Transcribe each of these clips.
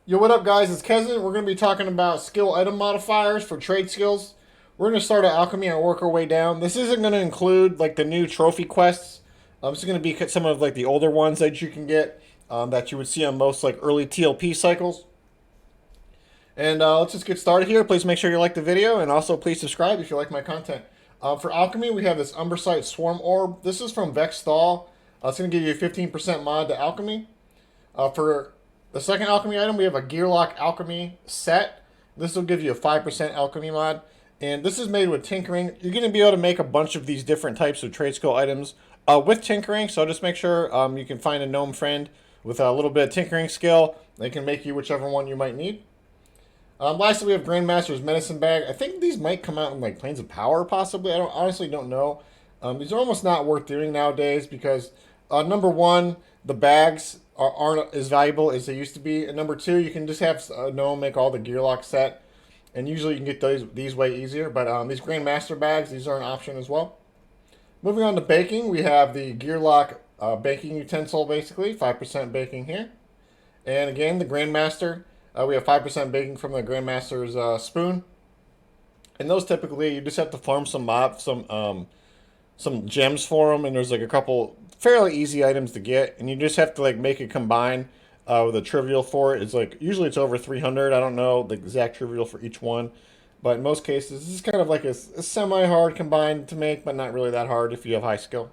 Yo, what up, guys? It's Kezin. We're going to be talking about skill item modifiers for trade skills. We're going to start at Alchemy and work our way down. This isn't going to include like the new trophy quests. This is going to be some of like the older ones that you can get that you would see on most like early TLP cycles. And let's just get started here. Please make sure you like the video and also please subscribe if you like my content. For Alchemy, we have this Umbersite Swarm Orb. This is from Vex Thal. It's going to give you a 15% mod to Alchemy. For the second alchemy item, we have a Gearlock alchemy set. This will give you a 5% alchemy mod. And this is made with tinkering. You're going to be able to make a bunch of these different types of trade skill items with tinkering. So just make sure you can find a gnome friend with a little bit of tinkering skill. They can make you whichever one you might need. Lastly, we have Grandmaster's Medicine Bag. I think these might come out in like Planes of Power, possibly. I honestly don't know. These are almost not worth doing nowadays because number one, the bags aren't as valuable as they used to be. And number two, you can just have a gnome make all the Gearlock set. And usually you can get these way easier. But these Grandmaster bags, these are an option as well. Moving on to baking, we have the Gearlock baking utensil, basically. 5% baking here. And again, the Grandmaster. We have 5% baking from the Grandmaster's spoon. And those typically, you just have to farm some gems for them. And there's like a couple fairly easy items to get. And you just have to like make it combine with a trivial for it. It's like, usually it's over 300. I don't know the exact trivial for each one. But in most cases, this is kind of like a semi-hard combined to make, but not really that hard if you have high skill.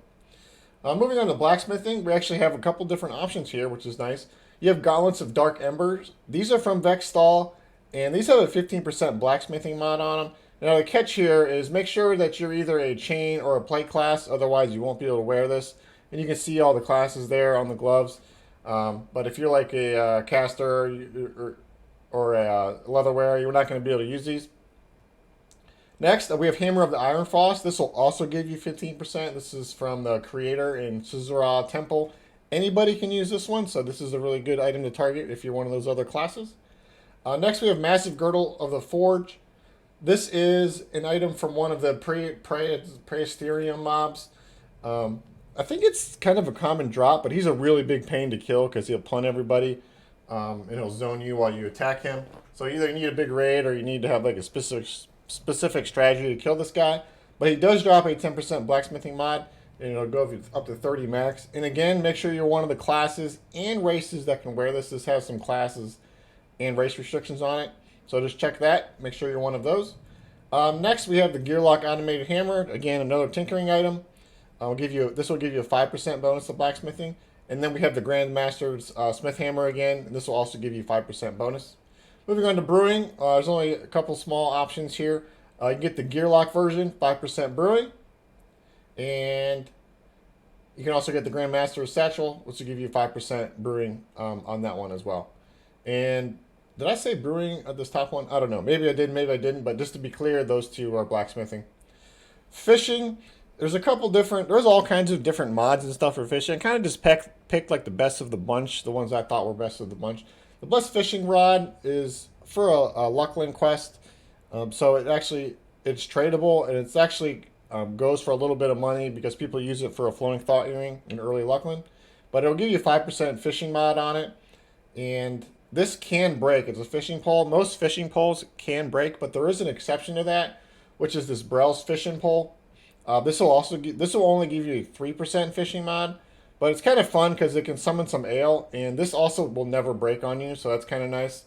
Moving on to blacksmithing, we actually have a couple different options here, which is nice. You have Gauntlets of Dark Embers. These are from Vex Thal, and these have a 15% blacksmithing mod on them. Now the catch here is make sure that you're either a chain or a plate class, otherwise you won't be able to wear this. And you can see all the classes there on the gloves. But if you're like a caster or a leatherware, you're not going to be able to use these. Next, we have Hammer of the Iron Frost. This will also give you 15%. This is from the creator in Suzura Temple. Anybody can use this one, so this is a really good item to target if you're one of those other classes. Next, we have Massive Girdle of the Forge. This is an item from one of the Praesterium mobs. I think it's kind of a common drop, but he's a really big pain to kill because he'll punt everybody, and he'll zone you while you attack him. So you either need a big raid or you need to have like a specific strategy to kill this guy. But he does drop a 10% blacksmithing mod, and it'll go up to 30 max. And again, make sure you're one of the classes and races that can wear this. This has some classes and race restrictions on it. So just check that. Make sure you're one of those. Next, we have the Gearlock Automated Hammer. Again, another tinkering item. This will give you a 5% bonus to blacksmithing. And then we have the Grandmaster's Smith Hammer again. And this will also give you 5% bonus. Moving on to brewing, there's only a couple small options here. You can get the Gearlock version, 5% brewing. And you can also get the Grandmaster's Satchel, which will give you 5% brewing on that one as well. And did I say brewing at this top one? I don't know. Maybe I did, maybe I didn't. But just to be clear, those two are blacksmithing. Fishing, there's all kinds of different mods and stuff for fishing. I kind of just picked like the best of the bunch, the ones I thought were best of the bunch. The Blessed Fishing Rod is for a Luckland quest. So it's tradable, and it's actually goes for a little bit of money because people use it for a Flowing Thought earring in early Luckland. But it'll give you 5% fishing mod on it. And this can break. It's a fishing pole. Most fishing poles can break, but there is an exception to that, which is this Brell's fishing pole. This will only give you a 3% fishing mod, but it's kind of fun because it can summon some ale, and this also will never break on you, so that's kind of nice.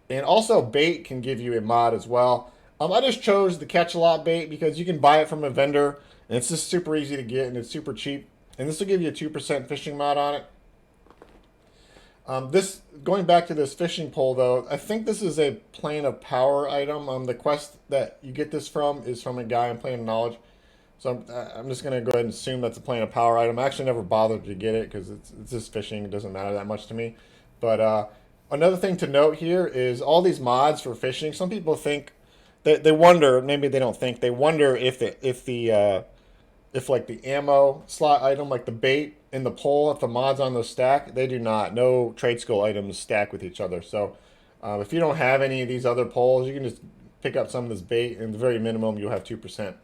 And also bait can give you a mod as well. I just chose the Catch a Lot bait because you can buy it from a vendor, and it's just super easy to get, and it's super cheap. And this will give you a 2% fishing mod on it. Going back to this fishing pole though, I think this is a Plane of Power item. The quest that you get this from is from a guy in Plane of Knowledge. So I'm just going to go ahead and assume that's a Plane of Power item. I actually never bothered to get it because it's just fishing. It doesn't matter that much to me. But another thing to note here is all these mods for fishing. Some people think, they wonder, maybe they don't think, they wonder if like the ammo slot item, like the bait and the pole, if the mods on those stack, they do not. No trade skill items stack with each other. So if you don't have any of these other poles, you can just pick up some of this bait, and the very minimum, you'll have 2%.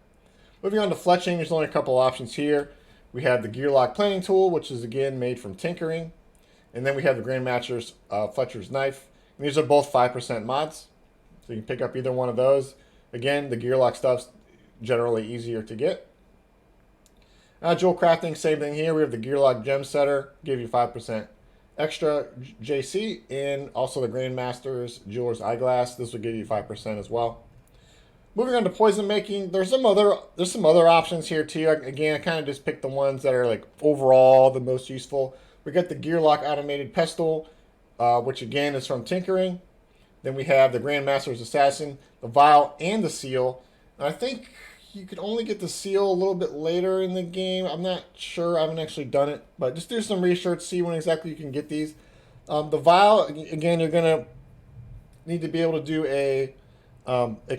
Moving on to fletching, there's only a couple options here. We have the Gearlock planing tool, which is again made from tinkering. And then we have the Grandmaster's Fletcher's knife. And these are both 5% mods, so you can pick up either one of those. Again, the Gearlock stuff's generally easier to get. Jewel crafting, same thing here. We have the Gearlock gem setter, give you 5% extra JC, and also the Grandmaster's Jeweler's Eyeglass. This will give you 5% as well. Moving on to poison making, there's some other options here too. Again, I kind of just picked the ones that are like overall the most useful. We got the Gearlock automated pestle, which again is from tinkering. Then we have the Grandmaster's Assassin, the vial, and the seal. And I think you could only get the seal a little bit later in the game. I'm not sure. I haven't actually done it, but just do some research, see when exactly you can get these. The vial, again, you're gonna need to be able to do a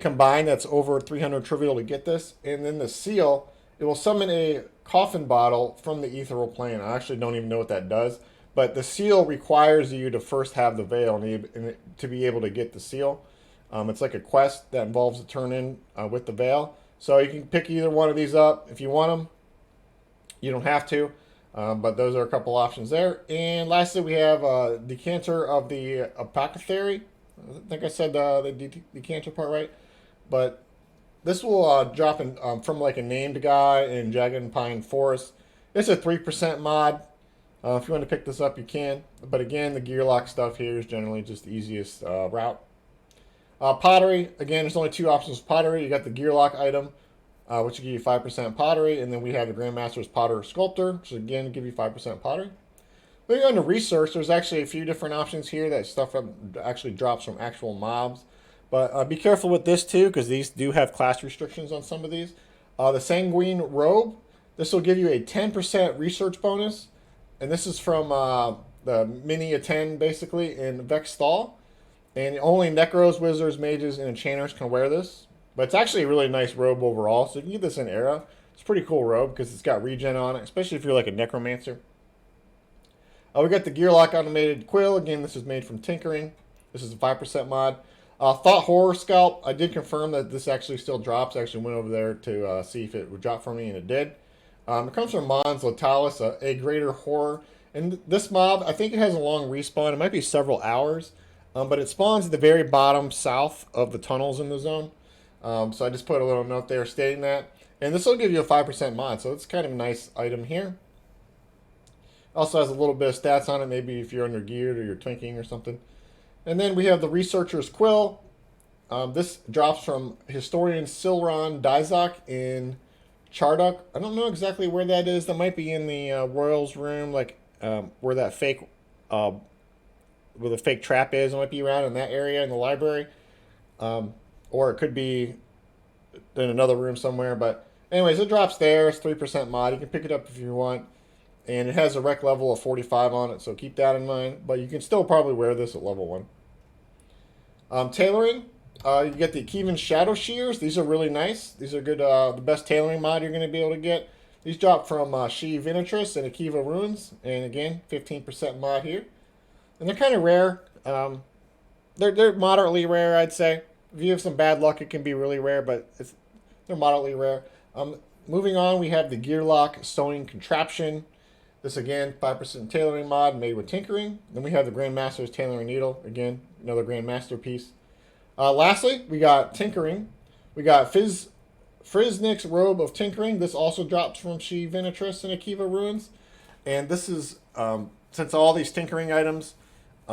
combine that's over 300 trivial to get this. And then the seal, it will summon a coffin bottle from the ethereal plane. I actually don't even know what that does. But the seal requires you to first have the veil to be able to get the seal. It's like a quest that involves a turn in with the veil. So you can pick either one of these up if you want them. You don't have to. But those are a couple options there. And lastly, we have a decanter of the Apoca. I think I said the decanter part right. But this will drop in from like a named guy in Jagged Pine Forest. It's a 3% mod. If you want to pick this up, you can. But again, the Gearlock stuff here is generally just the easiest route. Pottery, again, there's only two options of pottery. You got the Gearlock item, which will give you 5% pottery. And then we have the Grandmaster's Potter Sculptor, which again give you 5% pottery. Moving on to research, there's actually a few different options here. That stuff actually drops from actual mobs. But be careful with this too, because these do have class restrictions on some of these. The Sanguine Robe, this will give you a 10% research bonus. And this is from the Mini A10, basically, in Vexthal. And only Necros, Wizards, Mages, and Enchanters can wear this. But it's actually a really nice robe overall. So if you can get this in Era, it's a pretty cool robe because it's got regen on it, especially if you're like a Necromancer. We got the Gearlock automated Quill. Again, this is made from tinkering. This is a 5% mod. Thought Horror Scalp. I did confirm that this actually still drops. I actually went over there to see if it would drop for me, and it did. It comes from Mons Latalis, a greater horror. And this mob, I think it has a long respawn. It might be several hours. But it spawns at the very bottom south of the tunnels in the zone. So I just put a little note there stating that. And this will give you a 5% mod. So it's kind of a nice item here. Also has a little bit of stats on it. Maybe if you're under geared or you're twinking or something. And then we have the Researcher's Quill. This drops from Historian Silron Dizok in Charduk. I don't know exactly where that is. That might be in the Royals room, like where that fake, where the fake trap is. It might be around in that area in the library, or it could be in another room somewhere. But anyways, it drops there. It's 3% mod. You can pick it up if you want, and it has a rec level of 45 on it, so keep that in mind. But you can still probably wear this at level 1. Tailoring. You get the Kevin Shadow Shears. These are really nice. These are good. The best tailoring mod you're going to be able to get. These drop from She Vinitress and Akiva Runes. And again, 15% mod here. And they're kind of rare. They're moderately rare, I'd say. If you have some bad luck, it can be really rare, but they're moderately rare. Moving on, we have the Gearlock Sewing Contraption. This, again, 5% tailoring mod made with tinkering. Then we have the Grandmaster's Tailoring Needle. Again, another Grandmaster piece. Lastly, we got Tinkering. We got Friznik's Robe of Tinkering. This also drops from She Vinitress and Akiva Ruins. And this is, since all these tinkering items,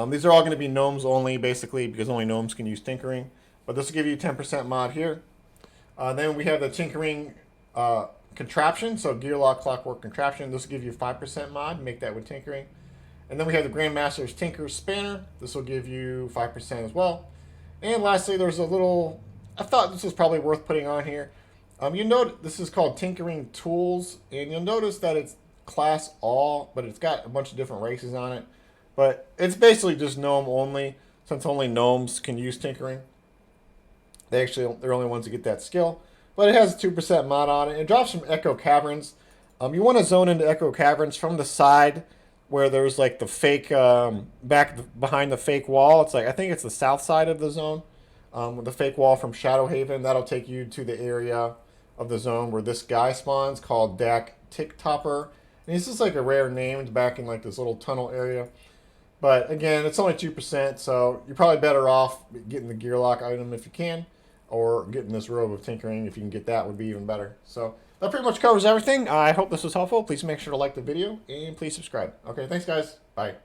these are all going to be gnomes only, basically, because only gnomes can use tinkering. But this will give you 10% mod here. Then we have the Tinkering Contraption, so Gearlock Clockwork Contraption. This will give you 5% mod, make that with tinkering. And then we have the Grandmaster's Tinker Spanner. This will give you 5% as well. And lastly, there's a little, I thought this was probably worth putting on here. You note this is called Tinkering Tools, and you'll notice that it's class all, but it's got a bunch of different races on it. But it's basically just gnome only, since only gnomes can use tinkering. They're the only ones that get that skill. But it has a 2% mod on it. It drops from Echo Caverns. You want to zone into Echo Caverns from the side where there's like the fake, behind the fake wall. It's like, I think it's the south side of the zone. With the fake wall from Shadowhaven. That'll take you to the area of the zone where this guy spawns called Dak Tick Topper. And he's just like a rare name. It's back in like this little tunnel area. But again, it's only 2%, so you're probably better off getting the Gearlock item if you can, or getting this robe of tinkering if you can get that would be even better. So that pretty much covers everything. I hope this was helpful. Please make sure to like the video and please subscribe. Okay, thanks guys. Bye.